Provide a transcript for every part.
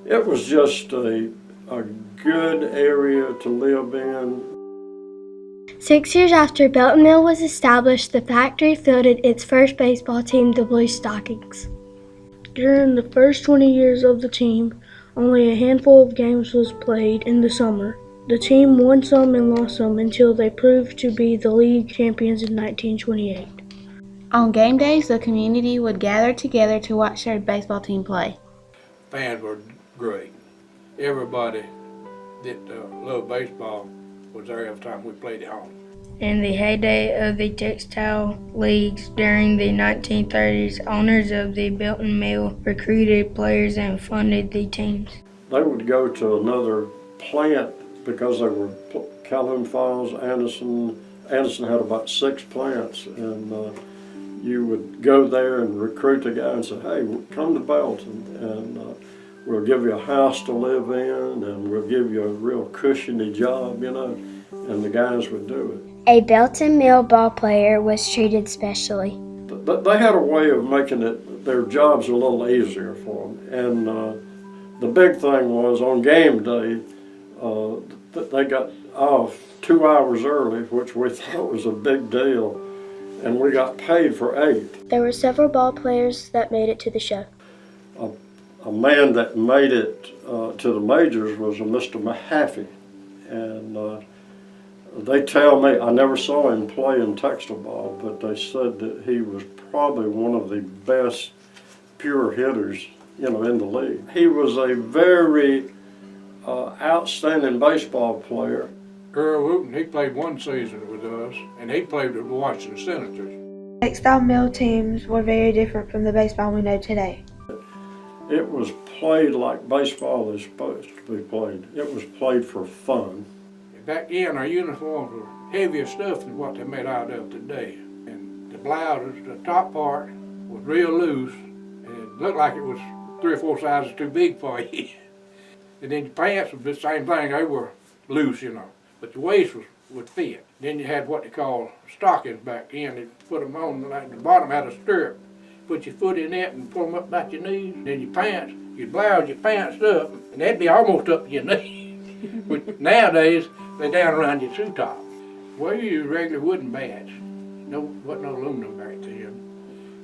It was just a good area to live in. 6 years after Belton Mill was established, the factory fielded its first baseball team, the Blue Stockings. During the first 20 years of the team, only a handful of games was played in the summer. The team won some and lost some until they proved to be the league champions in 1928. On game days, the community would gather together to watch their baseball team play. Fans were great. Everybody that loved baseball was there every time we played at home. In the heyday of the textile leagues during the 1930s, owners of the Belton Mill recruited players and funded the teams. They would go to another plant because they were Calhoun Falls, Anderson. Anderson had about 6 plants, and you would go there and recruit a guy and say, hey, come to Belton, and we'll give you a house to live in, and we'll give you a real cushiony job, and the guys would do it. A Belton Mill ball player was treated specially. They had a way of making their jobs a little easier for them, and the big thing was on game day, they got off 2 hours early, which we thought was a big deal, and we got paid for 8. There were several ball players that made it to the show. A man that made it to the majors was a Mr. Mahaffey, and they tell me, I never saw him play in textile ball, but they said that he was probably one of the best pure hitters, in the league. He was a very outstanding baseball player. Earl Wooten, he played 1 season with us, and he played with the Washington Senators. Textile mill teams were very different from the baseball we know today. It was played like baseball is supposed to be played. It was played for fun. Back then, our uniforms were heavier stuff than what they're made out of today. And the blouses, the top part, was real loose, and it looked like it was 3 or 4 sizes too big for you. And then your pants was the same thing, they were loose, but the waist would fit. Then you had what they call stockings back then. They put them on, like the bottom had a stirrup. Put your foot in it and pull them up about your knees. Then your pants, you'd blouse your pants up, and they'd be almost up to your knees. But nowadays, they're down around your shoe top. Well, you use regular wooden bats. Wasn't no aluminum back then.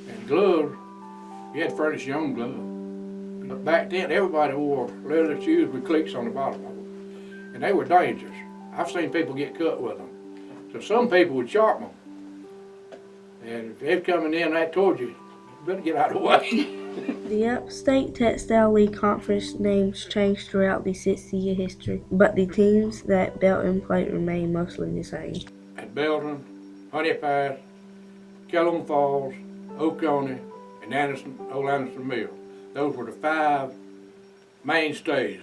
And gloves, you had to furnish your own gloves. But back then, everybody wore leather shoes with cleats on the bottom of them. And they were dangerous. I've seen people get cut with them. So some people would sharpen them. And if they're coming in right towards you, you better get out of the way. The Upstate Textile League Conference names changed throughout the 60-year history, but the teams that Belton played remained mostly the same. At Belton, Honey Pass, Calhoun Falls, Oconee, and Old Anderson Mill. Those were the 5 mainstays.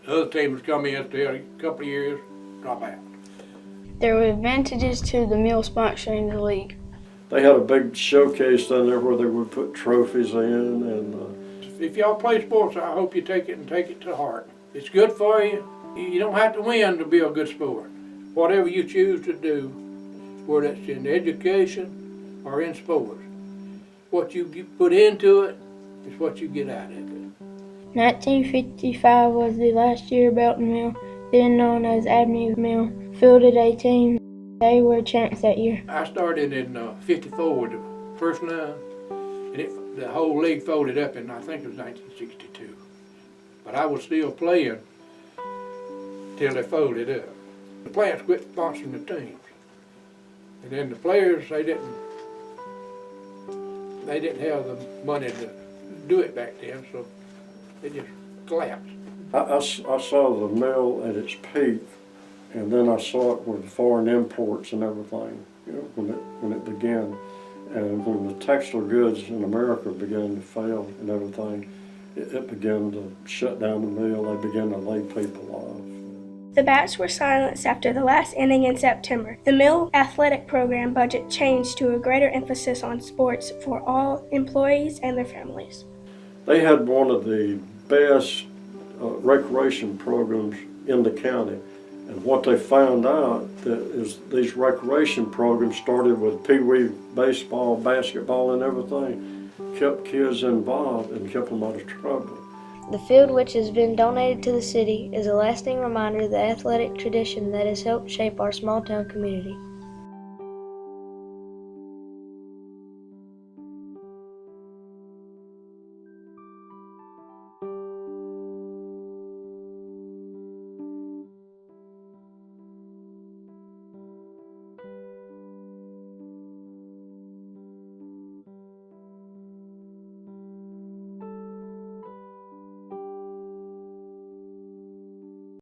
The other teams come in, stay a couple of years, drop out. There were advantages to the mill sponsoring the league. They had a big showcase down there where they would put trophies in, and if y'all play sports, I hope you take it to heart. It's good for you. You don't have to win to be a good sport. Whatever you choose to do, whether it's in education or in sports, what you put into it is what you get out of it. 1955 was the last year Belton Mill, then known as Avenue Mill, fielded a team. They were champs that year. I started in 54 with the first 9, and the whole league folded up in, I think it was 1962. But I was still playing till they folded up. The plants quit sponsoring the teams. And then the players, they didn't have the money to do it back then, so they just collapsed. I saw the mill at its peak, and then I saw it with foreign imports and everything, when it began. And when the textile goods in America began to fail and everything, it began to shut down the mill. They began to lay people off. The bats were silenced after the last inning in September. The mill athletic program budget changed to a greater emphasis on sports for all employees and their families. They had one of the best recreation programs in the county. And what they found out is these recreation programs started with pee-wee baseball, basketball, and everything, kept kids involved and kept them out of trouble. The field, which has been donated to the city, is a lasting reminder of the athletic tradition that has helped shape our small town community.